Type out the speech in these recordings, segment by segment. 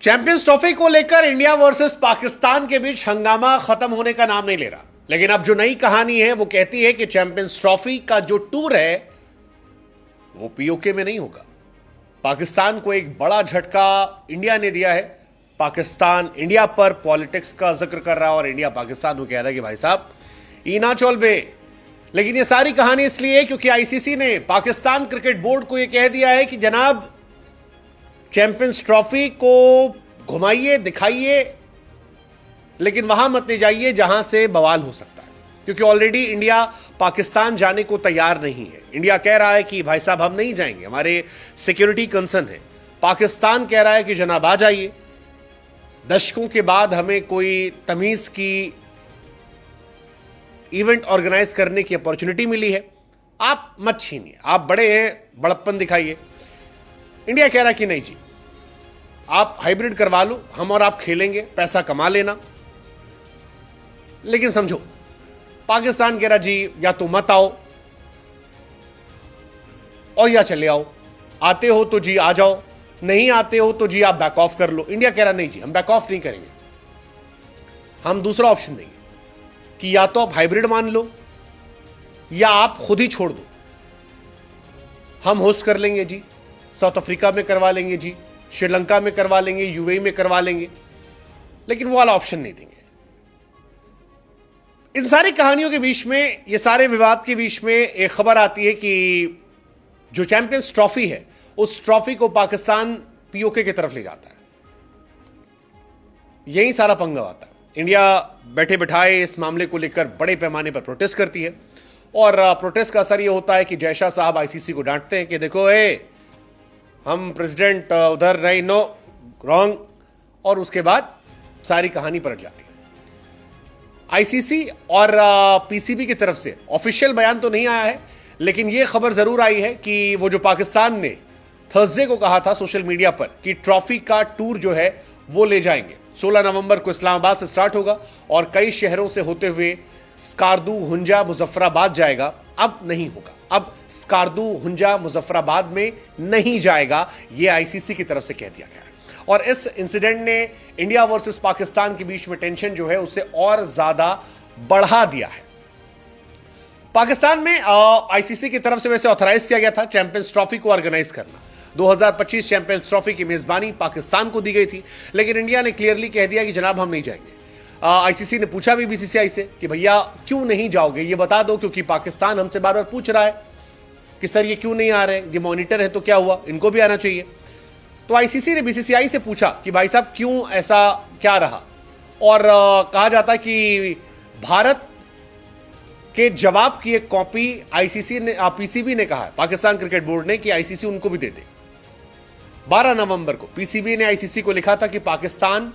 Champions trophy को लेकर India versus Pakistan के बीच हंगामा खत्म होने का नाम नहीं ले रहा। लेकिन अब जो नई कहानी है वो कहती है कि चैंपियंस ट्रॉफी का जो टूर है वो पीओके में नहीं होगा। पाकिस्तान को एक बड़ा झटका इंडिया ने दिया है। पाकिस्तान इंडिया पर पॉलिटिक्स का जिक्र कर रहा है और इंडिया पाकिस्तान को कह रहा है कि भाई साहब ईना चोल बे। लेकिन ये सारी कहानी इसलिए क्योंकि आईसीसी ने पाकिस्तान क्रिकेट बोर्ड को यह कह दिया है कि जनाब चैंपियंस ट्रॉफी को घुमाइए दिखाइए, लेकिन वहां मत ले जाइए जहां से बवाल हो सकता है। क्योंकि ऑलरेडी इंडिया पाकिस्तान जाने को तैयार नहीं है। इंडिया कह रहा है कि भाई साहब हम नहीं जाएंगे, हमारे सिक्योरिटी कंसर्न है। पाकिस्तान कह रहा है कि जनाब आ जाइए, दशकों के बाद हमें कोई तमीज की इवेंट ऑर्गेनाइज करने की अपॉर्चुनिटी मिली है, आप मत छीनिए, आप बड़े हैं, बड़प्पन दिखाइए। इंडिया कह रहा है कि नहीं जी, आप हाइब्रिड करवा लो, हम और आप खेलेंगे, पैसा कमा लेना। लेकिन समझो पाकिस्तान कह रहा जी या तो मत आओ और या चले आओ, आते हो तो जी आ जाओ, नहीं आते हो तो जी आप बैक ऑफ कर लो। इंडिया कह रहा नहीं जी, हम बैक ऑफ नहीं करेंगे, हम दूसरा ऑप्शन देंगे कि या तो आप हाइब्रिड मान लो या आप खुद ही छोड़ दो, हम होस्ट कर लेंगे जी, साउथ अफ्रीका में करवा लेंगे जी, श्रीलंका में करवा लेंगे, यूएई में करवा लेंगे, लेकिन वो वाला ऑप्शन नहीं देंगे। इन सारी कहानियों के बीच में, ये सारे विवाद के बीच में एक खबर आती है कि जो चैंपियंस ट्रॉफी है उस ट्रॉफी को पाकिस्तान पीओके की तरफ ले जाता है। यही सारा पंगा आता है। इंडिया बैठे बिठाए इस मामले को लेकर बड़े पैमाने पर प्रोटेस्ट करती है और प्रोटेस्ट का असर यह होता है कि जयशाह साहब आईसीसी को डांटते हैं कि देखो हम प्रेसिडेंट उधर नहीं, नो रॉन्ग, और उसके बाद सारी कहानी पलट जाती है। आईसीसी और पीसीबी की तरफ से ऑफिशियल बयान तो नहीं आया है, लेकिन यह खबर जरूर आई है कि वो जो पाकिस्तान ने थर्सडे को कहा था सोशल मीडिया पर कि ट्रॉफी का टूर जो है वो ले जाएंगे। 16 नवंबर को इस्लामाबाद से स्टार्ट होगा और कई शहरों से होते हुए स्कार्दू, हुंजा, मुजफ्फराबाद जाएगा। अब नहीं होगा, अब स्कार्दू, हुंजा, मुजफ्फराबाद में नहीं जाएगा, यह आईसीसी की तरफ से कह दिया गया है। और इस इंसिडेंट ने इंडिया वर्सेस पाकिस्तान के बीच में टेंशन जो है उसे और ज्यादा बढ़ा दिया है। पाकिस्तान में आईसीसी की तरफ से वैसे ऑथराइज किया गया था चैंपियंस ट्रॉफी को ऑर्गेनाइज करना। 2025 चैंपियंस ट्रॉफी की मेजबानी पाकिस्तान को दी गई थी, लेकिन इंडिया ने क्लियरली कह दिया कि जनाब हम नहीं जाएंगे। आईसीसी ने पूछा भी बीसीसीआई से कि भैया क्यों नहीं जाओगे, ये बता दो, क्योंकि पाकिस्तान हमसे बार बार पूछ रहा है कि सर ये क्यों नहीं आ रहे हैं, ये मॉनिटर है तो क्या हुआ, इनको भी आना चाहिए। तो आईसीसी ने बीसीसीआई से पूछा कि भाई साहब क्यों ऐसा क्या रहा, और कहा जाता है कि भारत के जवाब की एक कॉपी आईसीसी ने, पीसीबी ने कहा है, पाकिस्तान क्रिकेट बोर्ड ने, कि आईसीसी उनको भी दे दे। 12 नवंबर को पीसीबी ने आईसीसी को लिखा था कि पाकिस्तान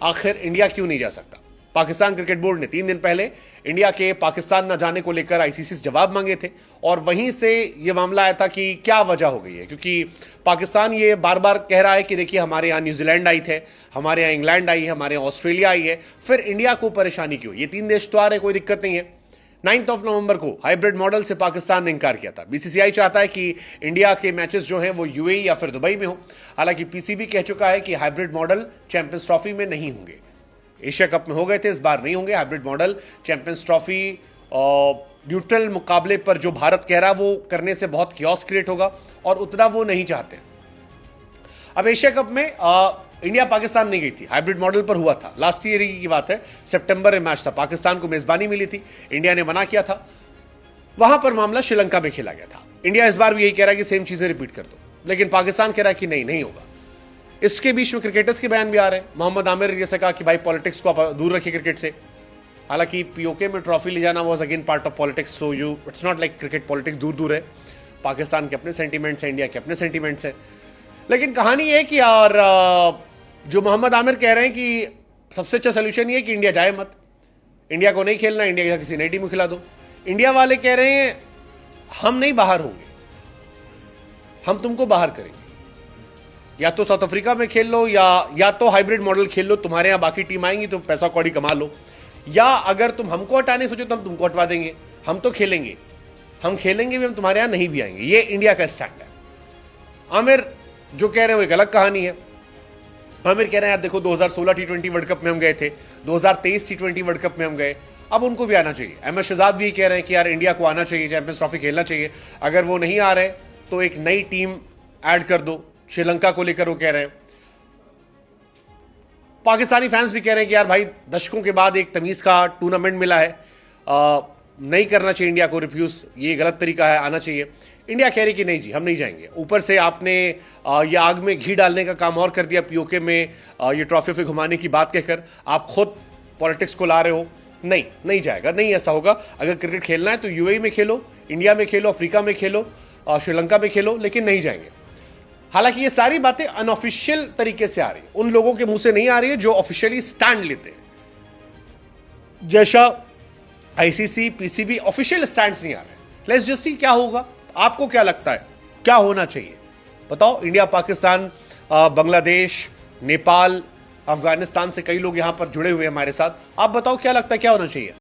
आखिर इंडिया क्यों नहीं जा सकता। पाकिस्तान क्रिकेट बोर्ड ने 3 दिन पहले इंडिया के पाकिस्तान न जाने को लेकर आईसीसी से जवाब मांगे थे और वहीं से यह मामला आया था कि क्या वजह हो गई है, क्योंकि पाकिस्तान ये बार बार कह रहा है कि देखिए हमारे यहाँ न्यूजीलैंड आई थे, हमारे यहाँ इंग्लैंड आई है, हमारे यहाँ ऑस्ट्रेलिया आई है, फिर इंडिया को परेशानी क्यों, ये 3 देश तो आ रहे, कोई दिक्कत नहीं है। 9 नवंबर को हाइब्रिड मॉडल से पाकिस्तान ने इनकार किया था। बीसीसीआई चाहता है कि इंडिया के मैचेस जो हैं वो यूएई या फिर दुबई में हो। हालांकि पीसीबी कह चुका है कि हाइब्रिड मॉडल चैंपियंस ट्रॉफी में नहीं होंगे। एशिया कप में हो गए थे, इस बार नहीं होंगे hybrid model. Champions trophy neutral मुकाबले पर जो भारत कह रहा है वो करने से बहुत क्योस क्रिएट होगा और उतना वो नहीं चाहते। अब एशिया कप में इंडिया पाकिस्तान नहीं गई थी, हाइब्रिड मॉडल पर हुआ था, लास्ट ईयर की बात है, सितंबर में मैच था, पाकिस्तान को मेजबानी मिली थी, इंडिया ने मना किया था, वहां पर मामला श्रीलंका में खेला गया था। इंडिया इस बार भी यही कह रहा है कि सेम चीजें रिपीट कर दो, लेकिन पाकिस्तान कह रहा है कि नहीं होगा। इसके बीच में क्रिकेटर्स के बयान भी आ रहे हैं। मोहम्मद आमिर ने जैसे कहा कि भाई पॉलिटिक्स को आप दूर रखिए क्रिकेट से। हालांकि पीओके में ट्रॉफी ले जाना was again part of politics, so you it's not like cricket politics दूर है। पाकिस्तान के अपने सेंटीमेंट्स हैं, इंडिया के अपने सेंटीमेंट्स हैं, लेकिन कहानी ये कि यार जो मोहम्मद आमिर कह रहे हैं कि सबसे अच्छा सोल्यूशन ये है कि इंडिया जाए मत, इंडिया को नहीं खेलना, इंडिया का किसी नई टीम को खिला दो। इंडिया वाले कह रहे हैं हम नहीं बाहर होंगे, हम तुमको बाहर करेंगे, या तो साउथ अफ्रीका में खेल लो या तो हाइब्रिड मॉडल खेल लो, तुम्हारे यहां बाकी टीम आएंगी तो पैसा कौड़ी कमा लो, या अगर तुम हमको हटाने सोचो तो हम तुमको हटवा देंगे, हम तो खेलेंगे, हम खेलेंगे भी, हम तुम्हारे यहां नहीं भी आएंगे। ये इंडिया का स्टैंड है। आमिर जो कह रहे हैं वो एक अलग कहानी है। आमिर कह रहे हैं यार देखो 2016 टी20 वर्ल्ड कप में हम गए थे, 2023 टी20 वर्ल्ड कप में हम गए, अब उनको भी आना चाहिए। अहमद शहजाद भी कह रहे हैं कि यार इंडिया को आना चाहिए, चैंपियंस ट्रॉफी खेलना चाहिए। अगर वो नहीं आ रहे तो एक नई टीम ऐड कर दो। श्रीलंका को लेकर वो कह रहे हैं। पाकिस्तानी फैंस भी कह रहे हैं कि यार भाई दशकों के बाद एक तमीज का टूर्नामेंट मिला है, नहीं करना चाहिए इंडिया को रिफ्यूज, ये गलत तरीका है, आना चाहिए। इंडिया कह रही कि नहीं जी हम नहीं जाएंगे। ऊपर से आपने ये आग में घी डालने का काम और कर दिया पीओके में, ये ट्रॉफी पे घुमाने की बात कहकर आप खुद पॉलिटिक्स को ला रहे हो। नहीं, नहीं जाएगा, नहीं ऐसा होगा। अगर क्रिकेट खेलना है तो यूएई में खेलो, इंडिया में खेलो, अफ्रीका में खेलो, श्रीलंका में खेलो, लेकिन नहीं जाएंगे। हालांकि ये सारी बातें अनऑफिशियल तरीके से आ रही है, उन लोगों के मुंह से नहीं आ रही है जो ऑफिशियली स्टैंड लेते हैं। जैसा आईसीसी, पीसीबी ऑफिशियल स्टैंड नहीं आ रहे। लेट्स जस्ट सी क्या होगा। आपको क्या लगता है क्या होना चाहिए बताओ। इंडिया, पाकिस्तान, बांग्लादेश, नेपाल, अफगानिस्तान से कई लोग यहां पर जुड़े हुए हैं हमारे साथ। आप बताओ क्या लगता है क्या होना चाहिए।